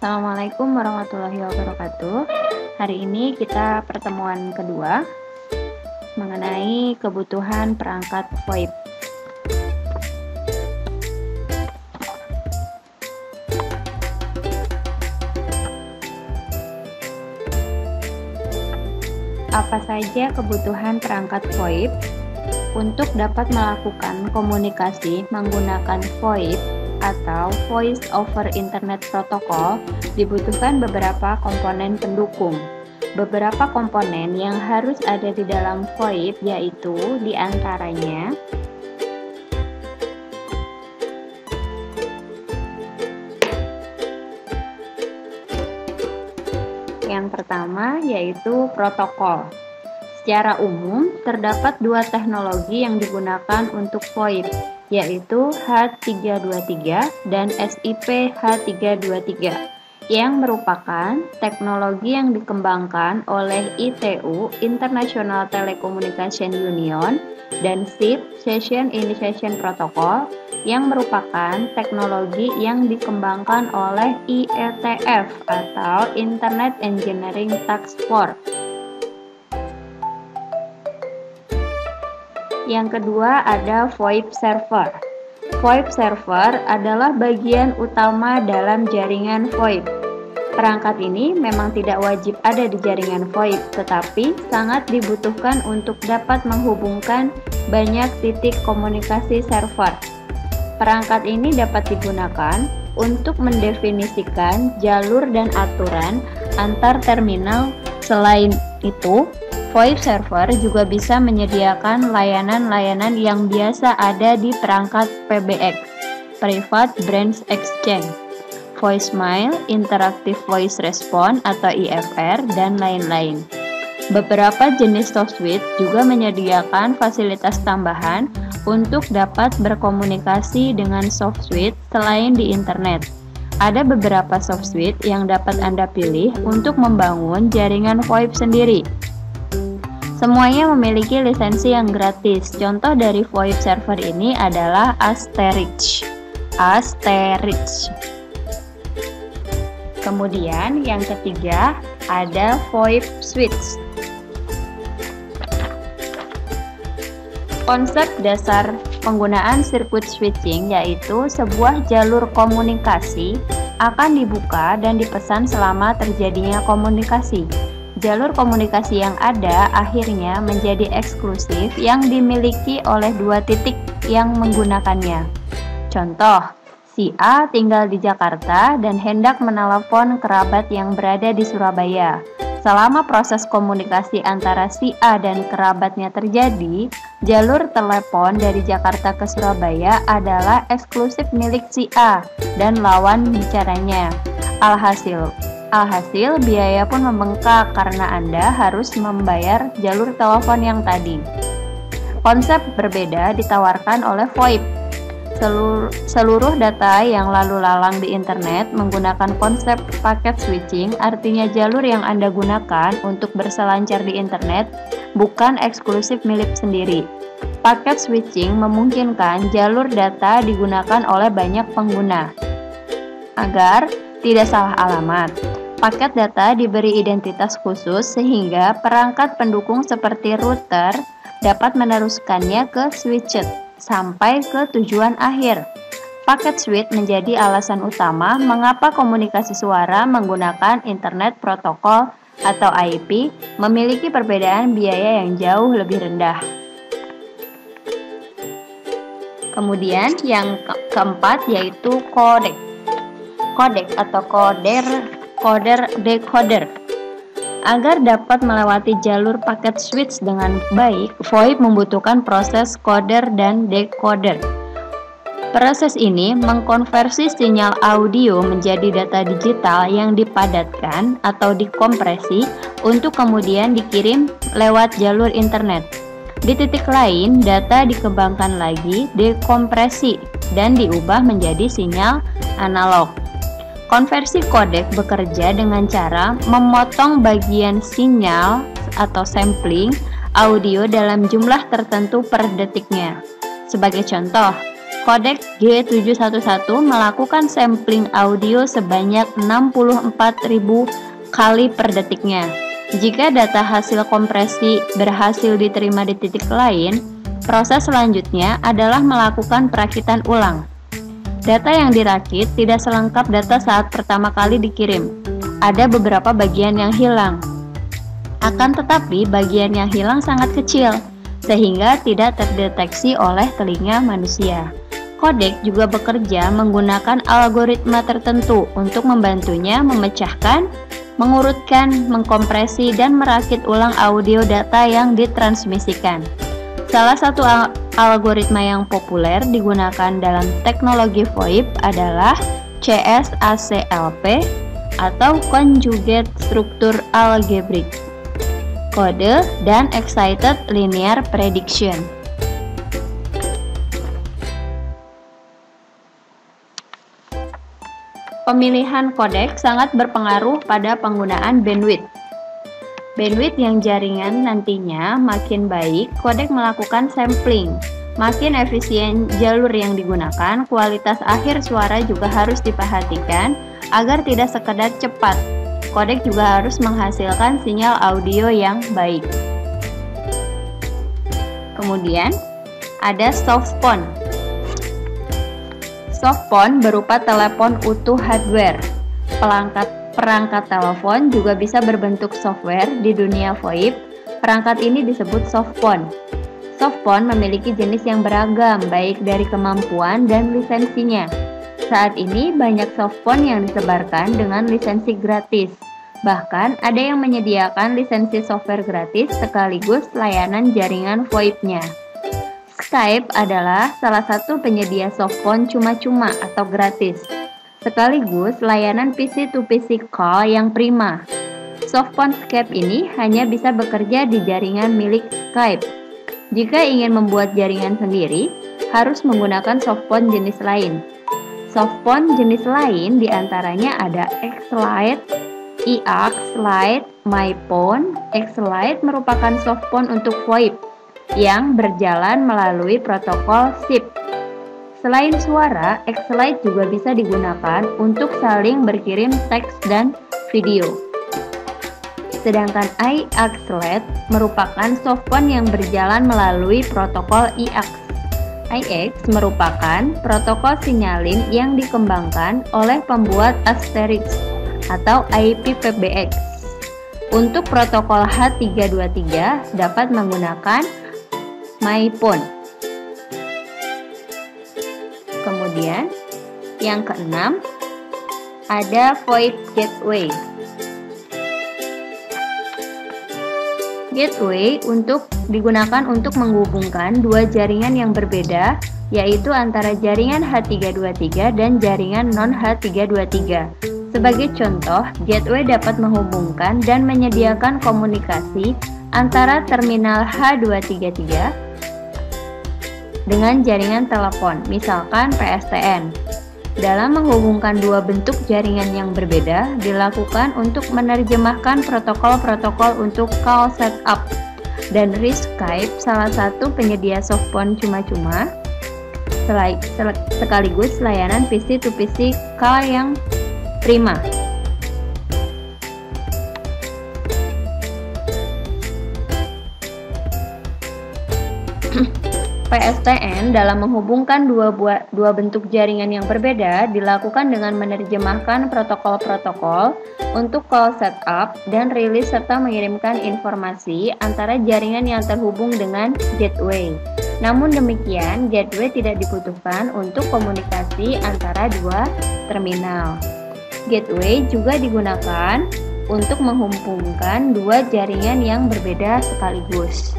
Assalamualaikum warahmatullahi wabarakatuh. Hari ini kita pertemuan kedua mengenai kebutuhan perangkat VoIP. Apa saja kebutuhan perangkat VoIP? Untuk dapat melakukan komunikasi menggunakan VoIP atau Voice over Internet Protocol, dibutuhkan beberapa komponen pendukung. Beberapa komponen yang harus ada di dalam VoIP yaitu diantaranya yang pertama yaitu protokol. Secara umum, terdapat dua teknologi yang digunakan untuk VoIP, yaitu H323 dan SIP H323, yang merupakan teknologi yang dikembangkan oleh ITU (International Telecommunication Union) dan SIP (Session Initiation Protocol), yang merupakan teknologi yang dikembangkan oleh IETF atau Internet Engineering Task Force. Yang kedua ada VoIP server. VoIP server adalah bagian utama dalam jaringan VoIP. Perangkat ini memang tidak wajib ada di jaringan VoIP, tetapi sangat dibutuhkan untuk dapat menghubungkan banyak titik komunikasi server. Perangkat ini dapat digunakan untuk mendefinisikan jalur dan aturan antar terminal. Selain itu, VoIP server juga bisa menyediakan layanan-layanan yang biasa ada di perangkat PBX, Private Branch Exchange, Voicemail, Interactive Voice Response atau IVR, dan lain-lain. Beberapa jenis softsuite juga menyediakan fasilitas tambahan untuk dapat berkomunikasi dengan softsuite selain di internet. Ada beberapa softsuite yang dapat Anda pilih untuk membangun jaringan VoIP sendiri. Semuanya memiliki lisensi yang gratis. Contoh dari VoIP server ini adalah Asterix. Kemudian yang ketiga ada VoIP switch. Konsep dasar penggunaan sirkuit switching yaitu sebuah jalur komunikasi akan dibuka dan dipesan selama terjadinya komunikasi. Jalur komunikasi yang ada akhirnya menjadi eksklusif yang dimiliki oleh dua titik yang menggunakannya. Contoh, si A tinggal di Jakarta dan hendak menelepon kerabat yang berada di Surabaya. Selama proses komunikasi antara si A dan kerabatnya terjadi, jalur telepon dari Jakarta ke Surabaya adalah eksklusif milik si A dan lawan bicaranya. Alhasil, biaya pun membengkak karena Anda harus membayar jalur telepon yang tadi. Konsep berbeda ditawarkan oleh VoIP. Seluruh data yang lalu lalang di internet menggunakan konsep paket switching, artinya jalur yang Anda gunakan untuk berselancar di internet bukan eksklusif milik sendiri. Paket switching memungkinkan jalur data digunakan oleh banyak pengguna. Agar tidak salah alamat, paket data diberi identitas khusus sehingga perangkat pendukung seperti router dapat meneruskannya ke switched sampai ke tujuan akhir. Paket switch menjadi alasan utama mengapa komunikasi suara menggunakan Internet Protokol atau IP memiliki perbedaan biaya yang jauh lebih rendah. Kemudian yang keempat yaitu kodek. Kodek atau decoder. Agar dapat melewati jalur paket switch dengan baik, VoIP membutuhkan proses coder dan decoder. Proses ini mengkonversi sinyal audio menjadi data digital yang dipadatkan atau dikompresi untuk kemudian dikirim lewat jalur internet. Di titik lain, data dikembangkan lagi, dekompresi, dan diubah menjadi sinyal analog. Konversi kodek bekerja dengan cara memotong bagian sinyal atau sampling audio dalam jumlah tertentu per detiknya. Sebagai contoh, kodek G711 melakukan sampling audio sebanyak 64.000 kali per detiknya. Jika data hasil kompresi berhasil diterima di titik lain, proses selanjutnya adalah melakukan perakitan ulang. Data yang dirakit tidak selengkap data saat pertama kali dikirim. Ada beberapa bagian yang hilang. Akan tetapi, bagian yang hilang sangat kecil, sehingga tidak terdeteksi oleh telinga manusia. Kodek juga bekerja menggunakan algoritma tertentu untuk membantunya memecahkan, mengurutkan, mengkompresi, dan merakit ulang audio data yang ditransmisikan. Salah satu algoritma yang populer digunakan dalam teknologi VoIP adalah CSACLP atau Conjugate Structure Algebraic Code dan Excited Linear Prediction. Pemilihan kodek sangat berpengaruh pada penggunaan bandwidth. Bandwidth yang jaringan nantinya makin baik, kodek melakukan sampling. Makin efisien jalur yang digunakan, kualitas akhir suara juga harus diperhatikan agar tidak sekedar cepat. Kodek juga harus menghasilkan sinyal audio yang baik. Kemudian, ada softphone. Softphone berupa telepon utuh hardware. Perangkat telepon juga bisa berbentuk software. Di dunia VoIP, perangkat ini disebut softphone. Softphone memiliki jenis yang beragam, baik dari kemampuan dan lisensinya. Saat ini banyak softphone yang disebarkan dengan lisensi gratis. Bahkan ada yang menyediakan lisensi software gratis sekaligus layanan jaringan VoIP-nya. Skype adalah salah satu penyedia softphone cuma-cuma atau gratis, sekaligus layanan PC-to-PC call yang prima. Softphone Skype ini hanya bisa bekerja di jaringan milik Skype. Jika ingin membuat jaringan sendiri, harus menggunakan softphone jenis lain. Softphone jenis lain diantaranya ada X-Lite, iAx Lite, MyPhone. X-Lite merupakan softphone untuk VoIP yang berjalan melalui protokol SIP. Selain suara, X-Lite juga bisa digunakan untuk saling berkirim teks dan video. Sedangkan iAx Lite merupakan softphone yang berjalan melalui protokol iAx. iAx merupakan protokol sinyalin yang dikembangkan oleh pembuat Asterix atau IPPBX. Untuk protokol H323 dapat menggunakan MyPhone. Kemudian yang keenam ada VoIP Gateway. Gateway digunakan untuk menghubungkan dua jaringan yang berbeda, yaitu antara jaringan H323 dan jaringan non-H323. Sebagai contoh, gateway dapat menghubungkan dan menyediakan komunikasi antara terminal H233 dengan jaringan telepon, misalkan PSTN. Dalam menghubungkan dua bentuk jaringan yang berbeda, dilakukan untuk menerjemahkan protokol-protokol untuk call setup. Dan Skype, salah satu penyedia softphone cuma-cuma, sekaligus layanan PC-to-PC call yang prima. PSTN dalam menghubungkan dua bentuk jaringan yang berbeda dilakukan dengan menerjemahkan protokol-protokol untuk call setup dan rilis serta mengirimkan informasi antara jaringan yang terhubung dengan gateway. Namun demikian, gateway tidak dibutuhkan untuk komunikasi antara dua terminal. Gateway juga digunakan untuk menghubungkan dua jaringan yang berbeda sekaligus.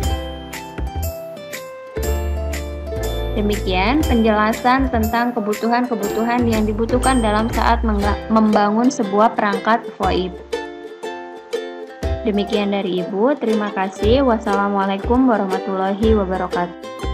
Demikian penjelasan tentang kebutuhan-kebutuhan yang dibutuhkan dalam saat membangun sebuah perangkat VoIP. Demikian dari Ibu, terima kasih. Wassalamualaikum warahmatullahi wabarakatuh.